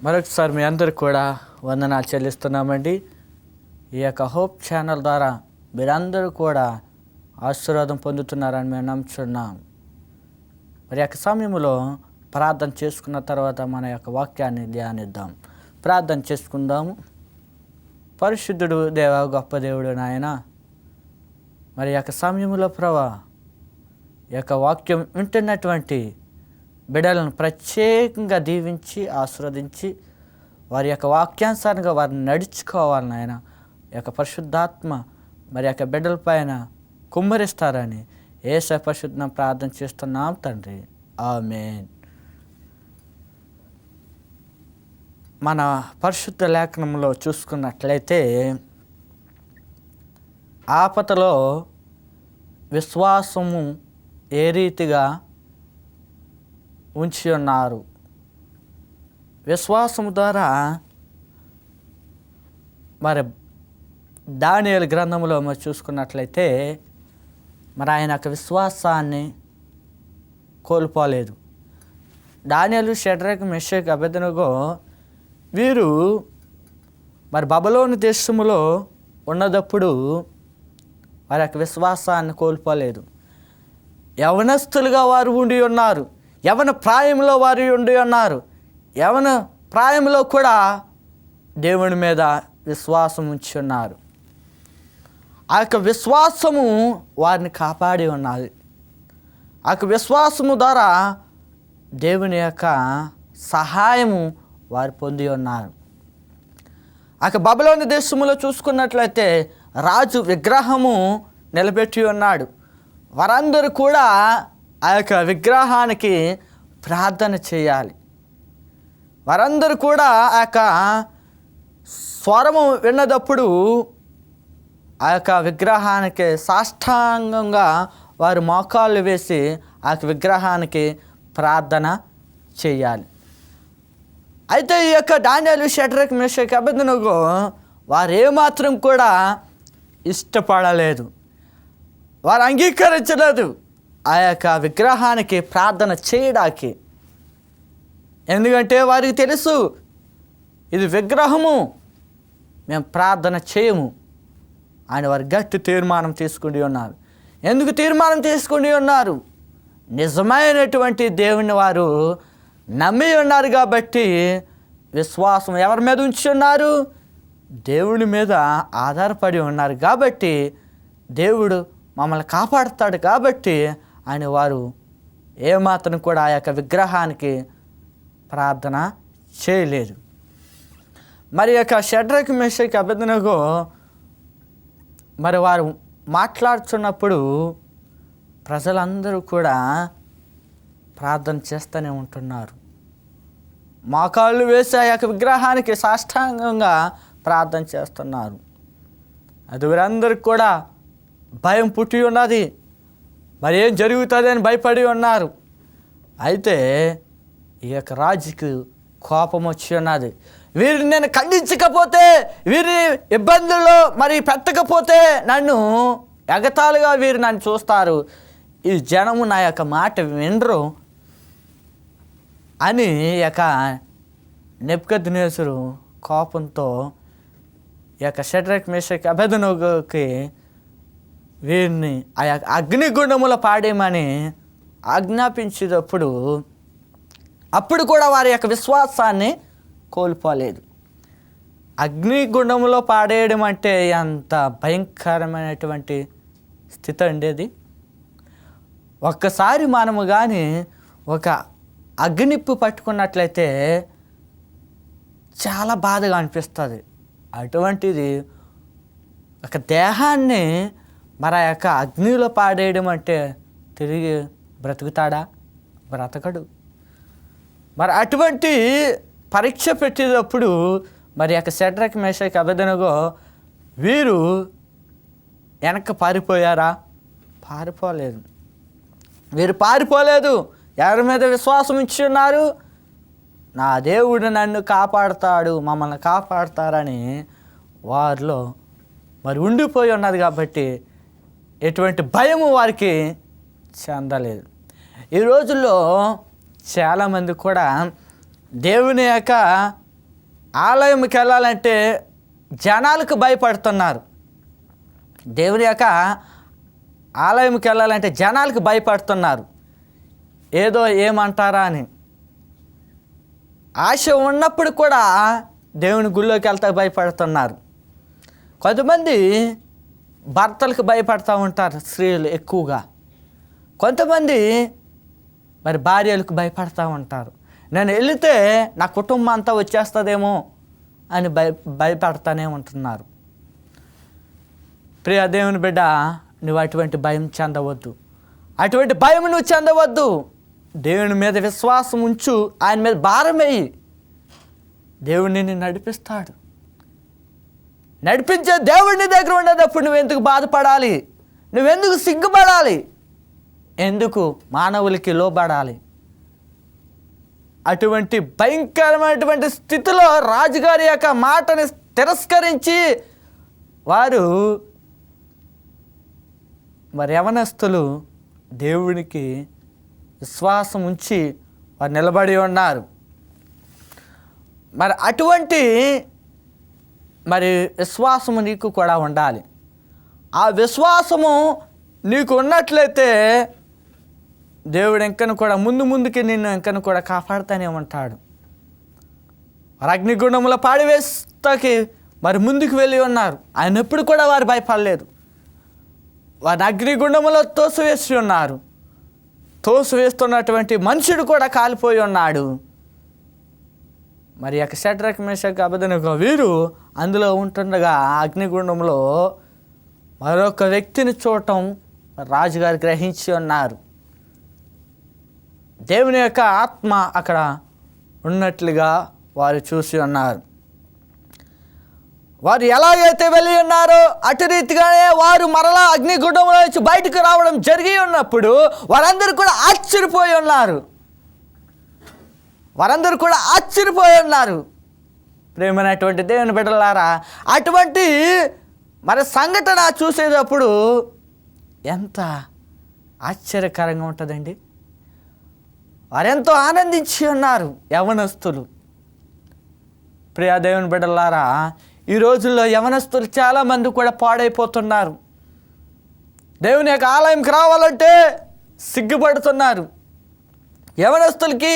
మరొకసారి మీ అందరికి కూడా వందనాలు చెల్లిస్తున్నామండి. ఈ యొక్క హోప్ ఛానల్ ద్వారా మీరందరూ కూడా ఆశీర్వాదం పొందుతున్నారని మేము నమ్ముచున్నాం. మరి యొక్క సమయంలో ప్రార్థన చేసుకున్న తర్వాత మన యొక్క వాక్యాన్ని ధ్యానిద్దాం. ప్రార్థన చేసుకుందాము. పరిశుద్ధుడు దేవ, గొప్ప దేవుడు నాయన, మరి యొక్క సమయంలో ప్రభా ఈ యొక్క వాక్యం వింటున్నటువంటి బిడ్డలను ప్రత్యేకంగా దీవించి ఆశీర్వదించి వారి యొక్క వాక్యానుసారంగా వారిని నడుచుకోవాలి నాయన. ఈ యొక్క పరిశుద్ధాత్మ మరి యొక్క బిడ్డల పైన కుమ్మరిస్తారని యేసు పరిశుద్ధం ప్రార్థన చేస్తున్నాం తండ్రి, ఆమేన్. మన పరిశుద్ధ లేఖనంలో చూసుకున్నట్లయితే ఆపదలో విశ్వాసము ఏ రీతిగా ఉంచి ఉన్నారు. విశ్వాసము ద్వారా మరి దానియేలు గ్రంథంలో మరి చూసుకున్నట్లయితే మరి ఆయన యొక్క విశ్వాసాన్ని కోల్పోలేదు. దానియేలు, షడ్రక్, మెషక్, అబేద్నెగో వీరు మరి బబులోను దేశములో ఉన్నదప్పుడు వారి యొక్క విశ్వాసాన్ని కోల్పోలేదు. యవనస్తులుగా వారు ఉండి ఉన్నారు. యవన ప్రాయంలో వారు ఉండి ఉన్నారు. యవన ప్రాయంలో కూడా దేవుని మీద విశ్వాసం ఉంచి ఉన్నారు. ఆ యొక్క విశ్వాసము వారిని కాపాడి ఉన్నది. ఆ యొక్క విశ్వాసము ద్వారా దేవుని యొక్క సహాయము వారు పొంది ఉన్నారు. ఆ యొక్క బబులోను దేశములో చూసుకున్నట్లయితే రాజు విగ్రహము నిలబెట్టి ఉన్నాడు. వారందరూ కూడా ఆ యొక్క విగ్రహానికి ప్రార్థన చేయాలి. వారందరూ కూడా ఆ యొక్క స్వరము విన్నదప్పుడు ఆ యొక్క విగ్రహానికి సాష్టాంగంగా వారు మోకాళ్ళు వేసి ఆ యొక్క విగ్రహానికి ప్రార్థన చేయాలి. అయితే ఈ యొక్క దానియేలు, షడ్రక్, మెషక్, అబేద్నెగో వారు ఏమాత్రం కూడా ఇష్టపడలేదు, వారు అంగీకరించలేదు ఆ యొక్క విగ్రహానికి ప్రార్థన చేయడానికి. ఎందుకంటే వారికి తెలుసు ఇది విగ్రహము, మేము ప్రార్థన చేయము అని వారు గట్టి తీర్మానం తీసుకుని ఉన్నారు. ఎందుకు తీర్మానం తీసుకుని ఉన్నారు? నిజమైనటువంటి దేవుని వారు నమ్మి ఉన్నారు కాబట్టి విశ్వాసం ఎవరి మీద ఉంచి ఉన్నారు? దేవుని మీద ఆధారపడి ఉన్నారు కాబట్టి, దేవుడు మమ్మల్ని కాపాడుతాడు కాబట్టి ఆయన వారు ఏమాత్రం కూడా ఆ యొక్క విగ్రహానికి ప్రార్థన చేయలేదు. మరి యొక్క షడ్రక్, మెషక్, అబేద్నెగో మరి వారు మాట్లాడుతున్నప్పుడు ప్రజలందరూ కూడా ప్రార్థన చేస్తూనే ఉంటున్నారు. మోకాళ్ళు వేసి ఆ యొక్క విగ్రహానికి సాష్టాంగంగా ప్రార్థన చేస్తున్నారు. అది వీరందరికీ కూడా భయం పుట్టి ఉన్నది. మరి ఏం జరుగుతుంది అని భయపడి ఉన్నారు. అయితే ఈ యొక్క రాజుకు కోపం వచ్చి ఉన్నది. వీరిని నేను ఖండించకపోతే, వీరి ఇబ్బందుల్లో మరి పెట్టకపోతే నన్ను ఎగతాళిగా వీరు నన్ను చూస్తారు, ఈ జనము నా యొక్క మాట వినరు అని యొక్క నెబుకద్నెజరు కోపంతో ఈ యొక్క షడ్రక్, మెషక్, అబేద్నెగోకి వీరిని ఆ యొక్క అగ్నిగుండములో పాడేయమని ఆజ్ఞాపించేటప్పుడు అప్పుడు కూడా వారి యొక్క విశ్వాసాన్ని కోల్పోలేదు. అగ్నిగుండంలో పాడేయడం అంటే ఎంత భయంకరమైనటువంటి స్థితి ఉండేది. ఒక్కసారి మనము కానీ ఒక అగ్నిప్పు పట్టుకున్నట్లయితే చాలా బాధగా అనిపిస్తుంది. అటువంటిది ఒక దేహాన్ని మరి ఆ యొక్క అగ్నిలో పాడేయడం అంటే తిరిగి బ్రతుకుతాడా? బ్రతకడు. మరి అటువంటి పరీక్ష పెట్టేటప్పుడు మరి యొక్క షడ్రక్, మెషక్, అబేద్నెగో వీరు వెనక్కి పారిపోయారా? పారిపోలేదు. వీరు పారిపోలేదు. ఎవరి మీద విశ్వాసం ఇచ్చి ఉన్నారు? నా దేవుడు నన్ను కాపాడుతాడు, మమ్మల్ని కాపాడుతారని వారిలో మరి ఉండిపోయి ఉన్నది కాబట్టి ఎటువంటి భయము వారికి చెందలేదు. ఈ రోజుల్లో చాలామంది కూడా దేవుని యొక్క ఆలయంకి వెళ్ళాలంటే జనాలకు భయపడుతున్నారు. దేవుని యొక్క ఆలయంకి వెళ్ళాలంటే జనాలకు భయపడుతున్నారు, ఏదో ఏమంటారా అని. ఆశ ఉన్నప్పుడు కూడా దేవుని గుళ్ళోకి వెళ్తా భయపడుతున్నారు. కొంతమంది భర్తలకు భయపడుతూ ఉంటారు స్త్రీలు ఎక్కువగా. కొంతమంది మరి భార్యలకు భయపడుతూ ఉంటారు. నేను వెళితే నా కుటుంబం అంతా వచ్చేస్తుందేమో అని భయపడతానే ఉంటున్నారు. ప్రియ దేవుని బిడ్డ, నువ్వు అటువంటి భయం చెందవద్దు. అటువంటి భయం నువ్వు చెందవద్దు. దేవుని మీద విశ్వాసం ఉంచు, ఆయన మీద భారం వేయి. దేవుడు నిన్ను నడిపిస్తాడు. నడిపించే దేవుడిని దగ్గర ఉండేటప్పుడు నువ్వెందుకు బాధపడాలి? నువ్వెందుకు సిగ్గుపడాలి? ఎందుకు మానవులకి లోబడాలి? అటువంటి భయంకరమైనటువంటి స్థితిలో రాజుగారి యొక్క మాటని తిరస్కరించి వారు మరి యవనస్తులు దేవునికి విశ్వాసం ఉంచి వారు నిలబడి ఉన్నారు. మరి అటువంటి మరి విశ్వాసము నీకు కూడా ఉండాలి. ఆ విశ్వాసము నీకు ఉన్నట్లయితే దేవుడు ఇంకను కూడా ముందుకి నిన్ను ఇంకను కూడా కాపాడుతూనే ఉంటాడు. వారు అగ్నిగుండంలో పాడివేస్తాకి మరి ముందుకు వెళ్ళి ఉన్నారు. ఆయన ఎప్పుడు కూడా వారు భయపడలేదు. వారి అగ్నిగుండంలో తోసివేసి ఉన్నారు. తోసివేస్తున్నటువంటి మనుషుడు కూడా కాలిపోయి ఉన్నాడు. మరి యొక్క షడ్రక్ మేషక్ అబేద్నెగో వీరు అందులో ఉంటుండగా అగ్నిగుండంలో మరొక వ్యక్తిని చూడటం రాజుగారు గ్రహించి ఉన్నారు. దేవుని యొక్క ఆత్మ అక్కడ ఉన్నట్లుగా వారు చూసి ఉన్నారు. వారు ఎలాగైతే వెళ్ళి ఉన్నారో అటు రీతిగానే వారు మరలా అగ్నిగుండంలో నుంచి బయటకు రావడం జరిగి ఉన్నప్పుడు వారందరూ కూడా ఆశ్చర్యపోయి ఉన్నారు. ప్రేమైనటువంటి దేవుని బిడ్డలారా, అటువంటి మరి సంఘటన చూసేటప్పుడు ఎంత ఆశ్చర్యకరంగా ఉంటుందండి. వారెంతో ఆనందించి ఉన్నారు యవనస్తులు. ప్రియ దేవుని బిడ్డలారా, ఈ రోజుల్లో యవనస్తులు చాలామంది కూడా పాడైపోతున్నారు. దేవుని యొక్క ఆలయంకి రావాలంటే సిగ్గుపడుతున్నారు. యవనస్తులకి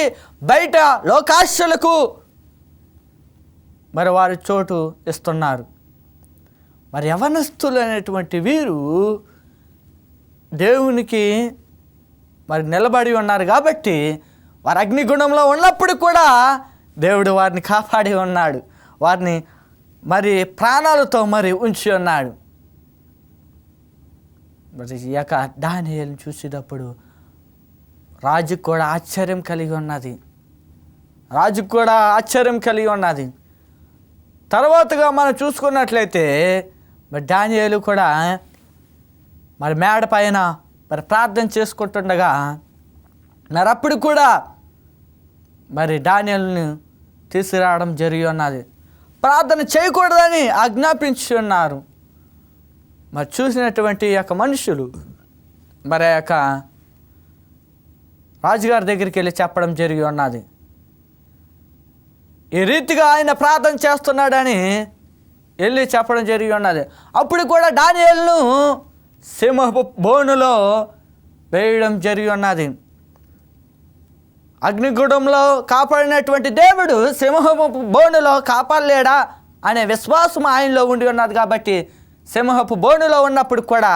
బయట లోకాశలకు మరి వారు చోటు ఇస్తున్నారు. మరి యవనస్తులు అనేటువంటి వీరు దేవునికి మరి నిలబడి ఉన్నారు కాబట్టి వారు అగ్నిగుండంలో ఉన్నప్పుడు కూడా దేవుడు వారిని కాపాడి ఉన్నాడు. వారిని మరి ప్రాణాలతో మరి ఉంచి ఉన్నాడు. మరి ఈ యొక్క దానియేలును చూసేటప్పుడు రాజుకు కూడా ఆశ్చర్యం కలిగి ఉన్నది. తర్వాతగా మనం చూసుకున్నట్లయితే మరి దానియేలు కూడా మరి మేడ పైన మరి ప్రార్థన చేసుకుంటుండగా మరి అప్పుడు కూడా మరి దానియేలును తీసుకురావడం జరిగి ఉన్నది. ప్రార్థన చేయకూడదని ఆజ్ఞాపించి ఉన్నారు. మరి చూసినటువంటి యొక్క మనుషులు మరి ఆ యొక్క రాజుగారి దగ్గరికి వెళ్ళి చెప్పడం జరిగి ఉన్నది. ఈ రీతిగా ఆయన ప్రార్థన చేస్తున్నాడని వెళ్ళి చెప్పడం జరిగి ఉన్నది. అప్పుడు కూడా దానియేలును సింహపు బోనులో వేయడం జరిగి ఉన్నది. అగ్నిగుండంలో కాపాడినటువంటి దేవుడు సింహపు బోనులో కాపాడలేడా అనే విశ్వాసం ఆయనలో ఉండి ఉన్నది కాబట్టి సింహపు బోనులో ఉన్నప్పుడు కూడా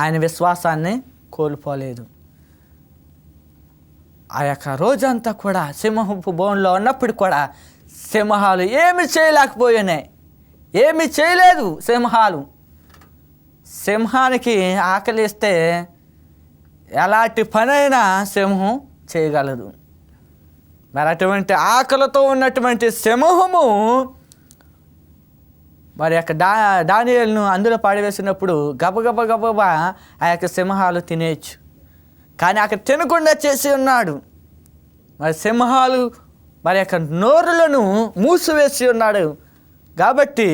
ఆయన విశ్వాసాన్ని కోల్పోలేదు. ఆ యొక్క రోజంతా కూడా సింహపు బోన్లో ఉన్నప్పుడు కూడా సింహాలు ఏమి చేయలేదు. సింహానికి ఆకలిస్తే ఎలాంటి పనైనా సింహం చేయగలదు. మరి అటువంటి ఆకలితో ఉన్నటువంటి సింహము మరి యొక్క దానియేలును అందులో పాడివేసినప్పుడు గబగబా ఆ యొక్క సింహాలు తినేయచ్చు. కానీ అక్కడ తినకుండా చేసి ఉన్నాడు. మరి సింహాలు మరి యొక్క నోరులను మూసివేసి ఉన్నాడు కాబట్టి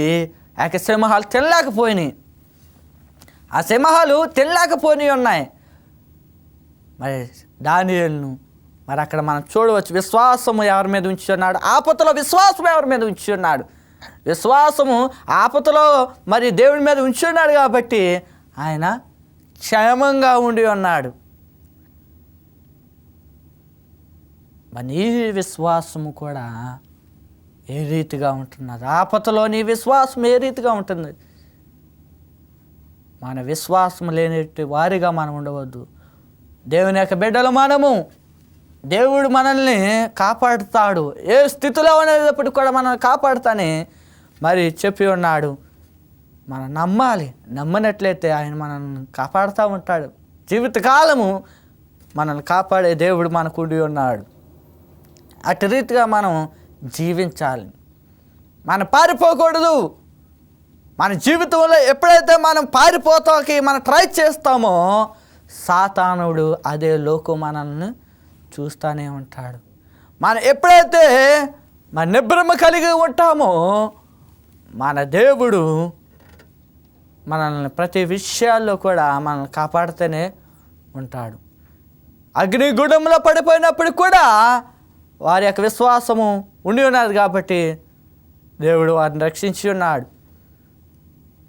ఆ యొక్క సింహాలు తినలేకపోయినాయి. మరి దానియేలును మరి అక్కడ మనం చూడవచ్చు, విశ్వాసము ఎవరి మీద ఉంచి ఉన్నాడు? ఆపదలో విశ్వాసం ఎవరి మీద ఉంచి ఉన్నాడు? విశ్వాసము ఆపదలో మరి దేవుడి మీద ఉంచి ఉన్నాడు కాబట్టి ఆయన క్షేమంగా ఉండి ఉన్నాడు. మరి నీ విశ్వాసము కూడా ఏ రీతిగా ఉంటున్నది? ఆపదలో నీ విశ్వాసం ఏ రీతిగా ఉంటుంది? మన విశ్వాసం లేని వారిగా మనం ఉండవద్దు. దేవుని యొక్క బిడ్డలు మనము. దేవుడు మనల్ని కాపాడుతాడు. ఏ స్థితిలో ఉండేటప్పుడు కూడా మనల్ని కాపాడుతానే మరి చెప్పి ఉన్నాడు. మనం నమ్మాలి. నమ్మనట్లయితే ఆయన మనల్ని కాపాడుతూ ఉంటాడు. జీవితకాలము మనల్ని కాపాడే దేవుడు మనకు ఉండి ఉన్నాడు. అటు రీతిగా మనం జీవించాలి. మనం పారిపోకూడదు. మన జీవితంలో ఎప్పుడైతే మనం పారిపోతాకి మనం ట్రై చేస్తామో సాతానుడు అదే లోకం మనల్ని చూస్తూనే ఉంటాడు. మనం ఎప్పుడైతే మన నిబ్రమ కలిగి ఉంటామో మన దేవుడు మనల్ని ప్రతి విషయాల్లో కూడా మనల్ని కాపాడుతూనే ఉంటాడు. అగ్నిగుండంలో పడిపోయినప్పుడు కూడా వారి యొక్క విశ్వాసము ఉండి ఉన్నది కాబట్టి దేవుడు వారిని రక్షించి ఉన్నాడు.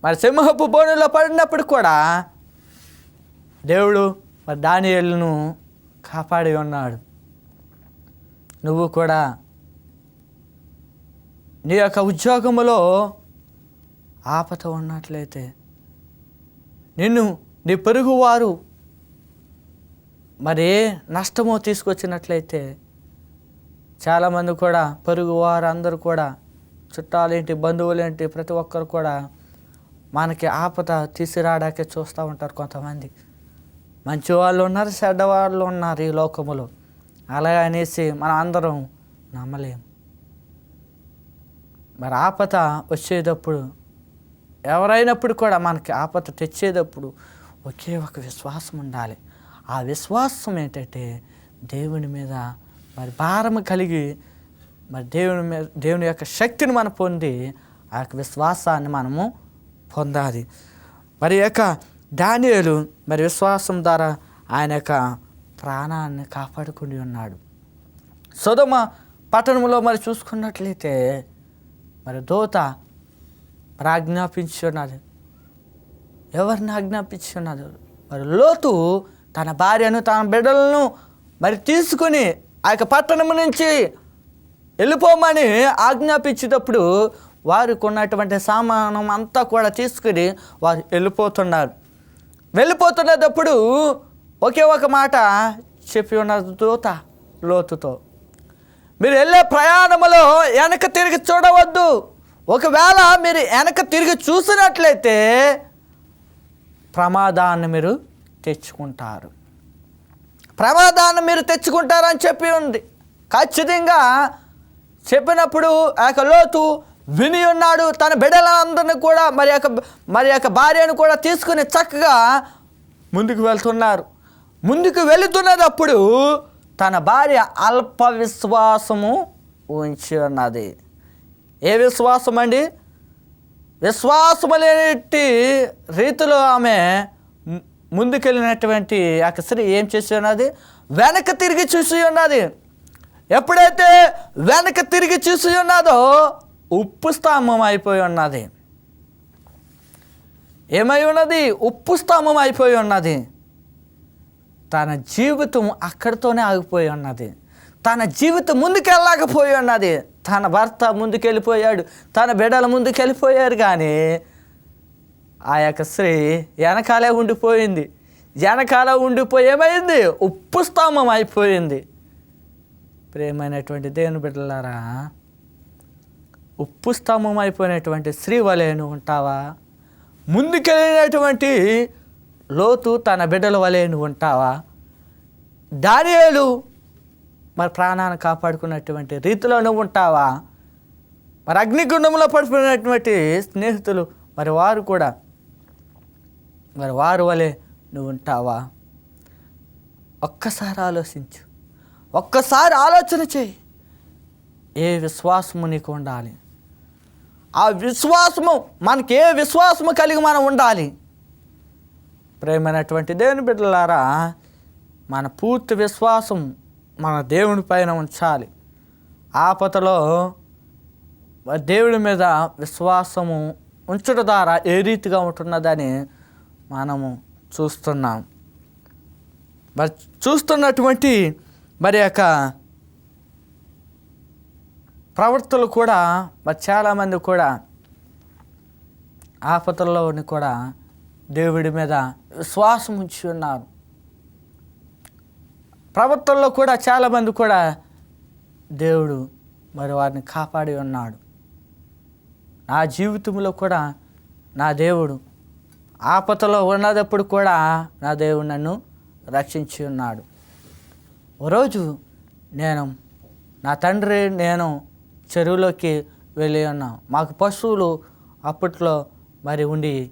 మరి సింహపు బోనులో పడినప్పుడు కూడా దేవుడు మరి దానియేలును కాపాడి ఉన్నాడు. నువ్వు కూడా నీ యొక్క ఉద్యోగములో ఆపద ఉన్నట్లయితే నిన్ను నీ పొరుగువారు మరి నష్టమో తీసుకొచ్చినట్లయితే చాలామంది కూడా పొరుగువారు అందరూ కూడా చుట్టాలేంటి బంధువులేంటి ప్రతి ఒక్కరు కూడా మనకి ఆపద తీసుకురాడాకే చూస్తూ ఉంటారు. కొంతమంది మంచి వాళ్ళు ఉన్నారు, చెడ్డవాళ్ళు ఉన్నారు ఈ లోకములో. అలా అనేసి మనం అందరం నమ్మలేము. మరి ఆపద వచ్చేటప్పుడు ఎవరైనప్పుడు కూడా మనకి ఆపద తెచ్చేటప్పుడు ఒకే ఒక విశ్వాసం ఉండాలి. ఆ విశ్వాసం ఏంటంటే దేవుని మీద మరి భారం కలిగి మరి దేవుని యొక్క శక్తిని మనం పొంది ఆ యొక్క విశ్వాసాన్ని మనము పొందాలి. మరి యొక్క దానియేలు మరి విశ్వాసం ద్వారా ఆయన యొక్క ప్రాణాన్ని కాపాడుకుని ఉన్నాడు. సొదొమ పట్టణంలో మరి చూసుకున్నట్లయితే మరి దూత మరి ఆజ్ఞాపించి ఉన్నది. ఎవరిని ఆజ్ఞాపించి ఉన్నది? మరి లోతు తన భార్యను తన బిడ్డలను మరి తీసుకుని ఆ యొక్క పట్టణం నుంచి వెళ్ళిపోమని ఆజ్ఞాపించేటప్పుడు వారికి ఉన్నటువంటి సామానం అంతా కూడా తీసుకుని వారు వెళ్ళిపోతున్నప్పుడు ఒకే ఒక మాట చెప్పి ఉన్నది దూత లోతుతో, మీరు వెళ్ళే ప్రయాణంలో వెనక తిరిగి చూడవద్దు. ఒకవేళ మీరు వెనక తిరిగి చూసినట్లయితే ప్రమాదాన్ని మీరు తెచ్చుకుంటారు. మీరు తెచ్చుకుంటారని చెప్పి ఉంది. ఖచ్చితంగా చెప్పినప్పుడు ఆ యొక్క లోతు విని ఉన్నాడు. తన బిడ్డలందరినీ కూడా మరి యొక్క భార్యను కూడా తీసుకుని చక్కగా ముందుకు వెళ్తున్నారు. ముందుకు వెళుతున్నప్పుడు తన భార్య అల్ప విశ్వాసము ఉంచి ఉన్నది. ఏ విశ్వాసం అండి? విశ్వాసము లేని రీతిలో ఆమె ముందుకెళ్ళినటువంటి ఆ స్త్రీ ఏం చేసి ఉన్నది? వెనక తిరిగి చూసి ఉన్నది. ఎప్పుడైతే వెనక తిరిగి చూసి ఉన్నదో ఉప్పు స్తంభం అయిపోయి ఉన్నది. ఏమై ఉన్నది? ఉప్పు స్తంభం అయిపోయి ఉన్నది. తన జీవితం అక్కడితోనే ఆగిపోయి ఉన్నది. తన జీవితం ముందుకెళ్ళకపోయి ఉన్నది. తన భర్త ముందుకెళ్ళిపోయాడు, తన బిడ్డలు ముందుకెళ్ళిపోయారు, కానీ ఆ యొక్క స్త్రీ వెనకాలే ఉండిపోయింది. వెనకాల ఉండిపోయి ఏమైంది? ఉప్పు స్తంభం అయిపోయింది. ప్రియమైనటువంటి దేవుని బిడ్డలారా, ఉప్పు స్తంభం అయిపోయినటువంటి స్త్రీ వలె నువ్వు ఉంటావా? ముందుకెళ్ళినటువంటి లోతు తన బిడ్డల వలె నువ్వు ఉంటావా? దానియేలు మరి ప్రాణాన్ని కాపాడుకున్నటువంటి రీతిలో నువ్వు ఉంటావా? మరి అగ్నిగుండంలో పడిపోయినటువంటి స్నేహితులు మరి వారు కూడా మరి వారు వలె నువ్వు ఉంటావా? ఒక్కసారి ఆలోచించు. ఒక్కసారి ఆలోచన చేయి. ఏ విశ్వాసము నీకు ఉండాలి? ఆ విశ్వాసము మనకి ఏ విశ్వాసము కలిగి మనం ఉండాలి? ప్రేమైనటువంటి దేవుని బిడ్డలారా, మన పూర్తి విశ్వాసం మన దేవుని పైన ఉంచాలి. ఆపదలో దేవుడి మీద విశ్వాసము ఉంచడం ద్వారా ఏ రీతిగా ఉంటున్నదని మనము చూస్తున్నాం. మరి చూస్తున్నటువంటి మరి యొక్క ప్రవర్తనలు కూడా మరి చాలామంది కూడా ఆపదల్లోని కూడా దేవుడి మీద విశ్వాసం ఉంచి ఉన్నారు. ప్రవర్తనలో కూడా చాలామంది కూడా దేవుడు మరి వారిని కాపాడి ఉన్నాడు. నా జీవితంలో కూడా నా దేవుడు ఆపదలో ఉన్నదప్పుడు కూడా నా దేవుడు నన్ను రక్షించి ఉన్నాడు. ఒకరోజు నా తండ్రి నేను చెరువులోకి వెళ్ళి ఉన్నాం. మాకు పశువులు అప్పట్లో మరి ఉండి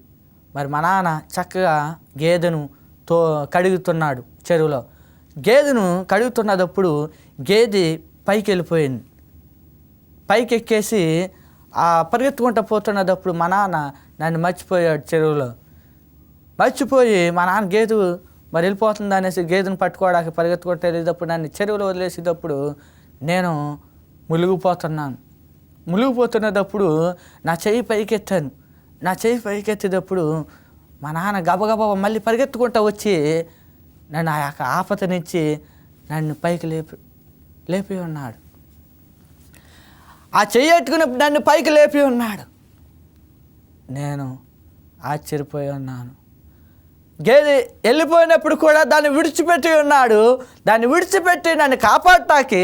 మరి మా నాన్న చక్కగా గేదెను కడుగుతున్నాడు. చెరువులో గేదెను కడుగుతున్నప్పుడు గేదె పైకి వెళ్ళిపోయింది. పైకి ఎక్కేసి పరిగెత్తుకుంటూ పోతున్నప్పుడు మా నాన్న నన్ను మర్చిపోయాడు. చెరువులో మర్చిపోయి మా నాన్న గేదె మరి వెళ్ళిపోతుంది అనేసి గేదెను పట్టుకోవడానికి పరిగెత్తుకుంటూ వెళ్ళేటప్పుడు నన్ను చెరువులో వదిలేసేటప్పుడు నేను మునిగిపోతున్నప్పుడు నా చెయ్యి పైకెత్తాను. నా చెయ్యి పైకెత్తేటప్పుడు మా నాన్న గబగబా మళ్ళీ పరిగెత్తుకుంటూ వచ్చి నన్ను ఆ యొక్క ఆపద నుంచి నన్ను పైకి లేపి ఉన్నాడు. ఆ చెయ్యి ఎట్టుకున్నప్పుడు నన్ను పైకి లేపి ఉన్నాడు. నేను ఆశ్చర్యపోయి ఉన్నాను. గేదె వెళ్ళిపోయినప్పుడు కూడా దాన్ని విడిచిపెట్టి ఉన్నాడు. దాన్ని విడిచిపెట్టి నన్ను కాపాడటానికి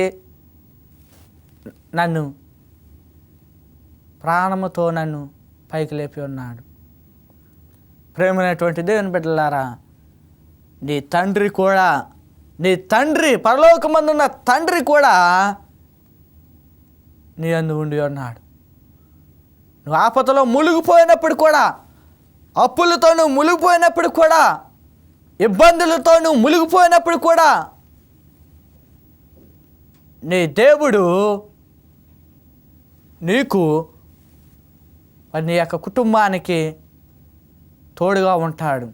నన్ను ప్రాణముతో నన్ను పైకి లేపి ఉన్నాడు. ప్రేమైనటువంటి దేవుని బిడ్డలారా, నీ తండ్రి పరలోకమందున్న తండ్రి కూడా నీ అందు ఉండి ఉన్నాడు. నువ్వు ఆపదలో మునిగిపోయినప్పుడు కూడా, అప్పులతో నువ్వు మునిగిపోయినప్పుడు కూడా, ఇబ్బందులతో నువ్వు మునిగిపోయినప్పుడు కూడా నీ దేవుడు నీకు నీ యొక్క కుటుంబానికి తోడుగా ఉంటాడు.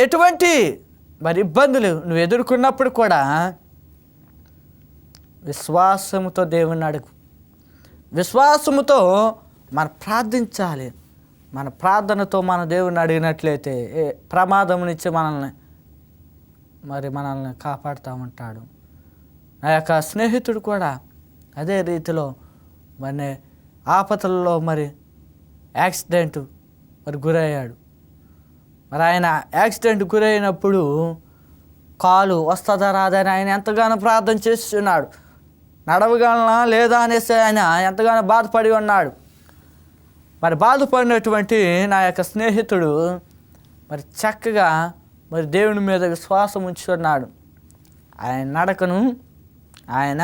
ఎటువంటి మరి ఇబ్బందులు నువ్వు ఎదుర్కొన్నప్పుడు కూడా విశ్వాసముతో దేవుని అడుగు. విశ్వాసముతో మనం ప్రార్థించాలి. మన ప్రార్థనతో మన దేవుని అడిగినట్లయితే ప్రమాదం నుంచి మనల్ని కాపాడుతూ ఉంటాడు. నా యొక్క స్నేహితుడు కూడా అదే రీతిలో మరి ఆపదలలో యాక్సిడెంట్ గురయ్యాడు. మరి ఆయన యాక్సిడెంట్ గురైనప్పుడు కాలు వస్తుందా రాదని ఆయన ఎంతగానో ప్రార్థన చేస్తున్నాడు. నడవగలనా లేదా అనేసి ఆయన ఎంతగానో బాధపడి ఉన్నాడు. మరి బాధపడినటువంటి నా యొక్క స్నేహితుడు చక్కగా దేవుని మీద విశ్వాసం ఉంచుతున్నాడు. ఆయన నడకను ఆయన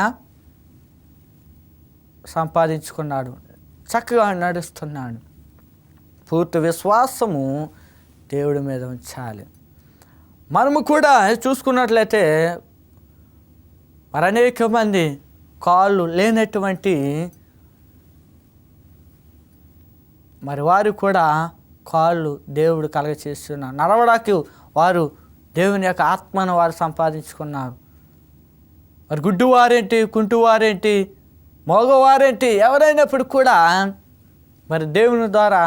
సంపాదించుకున్నాడు. చక్కగా నడుస్తున్నాడు. పూర్తి విశ్వాసము దేవుడి మీద ఉంచాలి. మనము కూడా చూసుకున్నట్లయితే అనేక మంది కాళ్ళు లేనటువంటి వారు కూడా కాళ్ళు దేవుడు కలగచేస్తున్నారు. నడవడానికి వారు దేవుని యొక్క ఆత్మను వారు సంపాదించుకున్నారు. గుడ్డివారేంటి, కుంటువారేంటి, మగవారేంటి, ఎవరైనప్పుడు కూడా దేవుని ద్వారా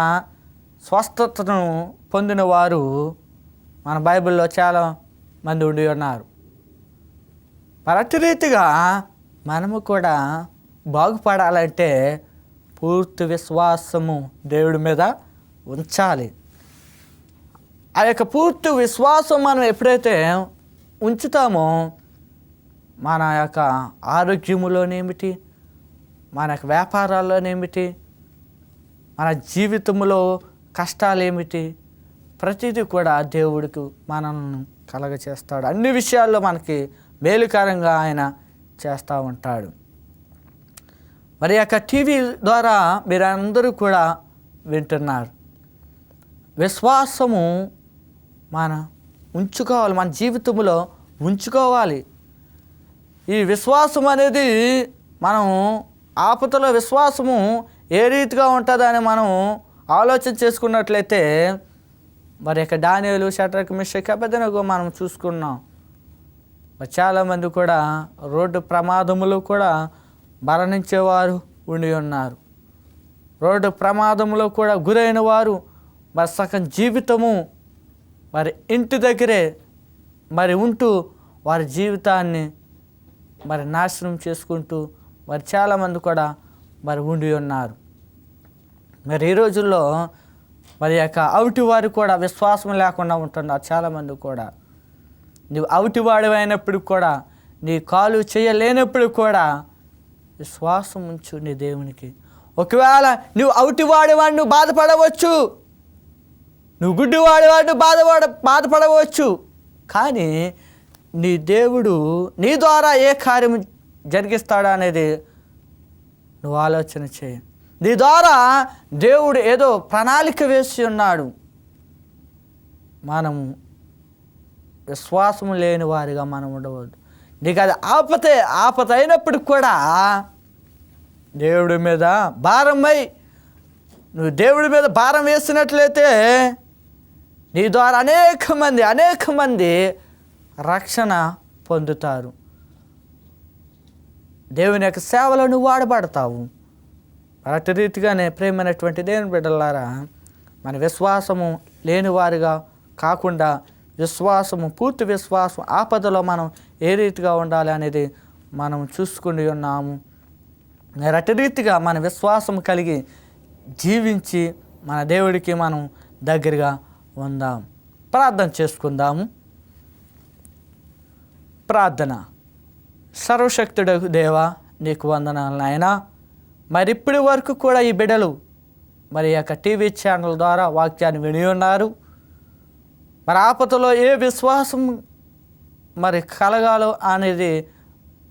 స్వస్థతను పొందిన వారు మన బైబిల్లో చాలా మంది ఉండి ఉన్నారు. అట్టి రీతిగా మనము కూడా బాగుపడాలంటే పూర్తి విశ్వాసము దేవుడి మీద ఉంచాలి. ఆ యొక్క పూర్తి విశ్వాసం మనం ఎప్పుడైతే ఉంచుతామో మన యొక్క ఆరోగ్యములోనేమిటి, మన యొక్క వ్యాపారాల్లోనేమిటి, మన జీవితంలో కష్టాలు ఏమిటి, ప్రతిదీ కూడా దేవుడికి మనల్ని కలగచేస్తాడు. అన్ని విషయాల్లో మనకి మేలుకరంగా ఆయన చేస్తూ ఉంటాడు. యొక్క టీవీ ద్వారా మీరందరూ కూడా వింటున్నారు. విశ్వాసము ఉంచుకోవాలి, మన జీవితంలో ఉంచుకోవాలి. ఈ విశ్వాసం అనేది మనం ఆపదలో విశ్వాసము ఏ రీతిగా ఉంటుందని మనం ఆలోచన చేసుకున్నట్లయితే దానియేలు, షడ్రక్, మెషక్, అబేద్నెగో మనం చూసుకున్నాం. మరి చాలామంది కూడా రోడ్డు ప్రమాదములు కూడా మరణించేవారు ఉండి ఉన్నారు. రోడ్డు ప్రమాదంలో కూడా గురైన వారు మరి సగం జీవితము మరి ఇంటి దగ్గరే మరి ఉంటూ వారి జీవితాన్ని మరి నాశనం చేసుకుంటూ మరి చాలామంది కూడా మరి ఉండి ఉన్నారు. మరి ఈ రోజుల్లో మరి యొక్క అవుటి వారు కూడా విశ్వాసం లేకుండా ఉంటున్నారు. చాలామంది కూడా నువ్వు అవుటివాడు అయినప్పుడు కూడా, నీ కాలు చేయలేనప్పుడు కూడా విశ్వాసం ఉంచు నీ దేవునికి. ఒకవేళ నువ్వు అవుటివాడివాడు నువ్వు బాధపడవచ్చు, నువ్వు గుడ్డివాడివాడు బాధపడవచ్చు, కానీ నీ దేవుడు నీ ద్వారా ఏ కార్యం జరిగిస్తాడా అనేది నువ్వు ఆలోచన చేయి. నీ ద్వారా దేవుడు ఏదో ప్రణాళిక వేసి ఉన్నాడు. మనము విశ్వాసము లేని వారిగా మనం ఉండవద్దు. నీకు అది ఆపత అయినప్పుడు కూడా దేవుడి మీద భారమై నువ్వు దేవుడి మీద భారం వేసినట్లయితే నీ ద్వారా అనేక మంది రక్షణ పొందుతారు. దేవుని యొక్క సేవలో నువ్వు వాడబడతావు. అటు రీతిగానే ప్రేమైనటువంటి దేవుని బిడ్డలారా, మన విశ్వాసము లేనివారిగా కాకుండా పూర్తి విశ్వాసం ఆపదలో మనం ఏ రీతిగా ఉండాలి అనేది మనం చూసుకుని ఉన్నాము. అటు రీతిగా మన విశ్వాసం కలిగి జీవించి మన దేవుడికి మనం దగ్గరగా ఉందాం. ప్రార్థన చేసుకుందాము. ప్రార్థన. సర్వశక్తుడగు దేవా, నీకు వందనాలు నాయనా. మరి ఇప్పటి వరకు కూడా ఈ బిడ్డలు మరి యొక్క టీవీ ఛానల్ ద్వారా వాక్యాన్ని విని ఉన్నారు. మరి ఆపదలో ఏ విశ్వాసం మరి కలగాలో అనేది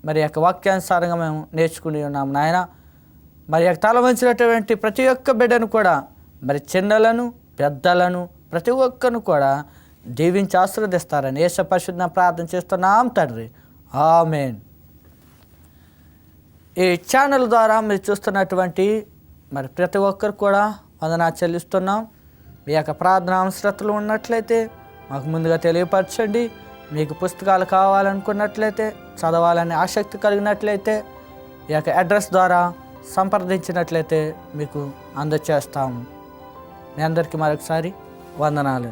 మరి యొక్క వాక్యానుసారంగా మేము నేర్చుకుని ఉన్నాము నాయన. మరి యొక్క తల వంచినటువంటి ప్రతి ఒక్క బిడ్డను కూడా, మరి చిన్నలను పెద్దలను ప్రతి ఒక్కరిని కూడా దీవించి ఆశీర్వదిస్తారని యేసు పరిశుద్ధ ప్రార్థన చేస్తున్నాం తండ్రి. ఆమేన్. ఈ ఛానల్ ద్వారా మీరు చూస్తున్నటువంటి మరి ప్రతి ఒక్కరు కూడా వందనాలు చెల్లిస్తున్నాం. మీ యొక్క ప్రార్థన అవసరతలు ఉన్నట్లయితే మాకు ముందుగా తెలియపరచండి. మీకు పుస్తకాలు కావాలనుకున్నట్లయితే, చదవాలని ఆసక్తి కలిగినట్లయితే ఈ యొక్క అడ్రస్ ద్వారా సంప్రదించినట్లయితే మీకు అందజేస్తాము. మీ అందరికీ మరొకసారి వందనాలు.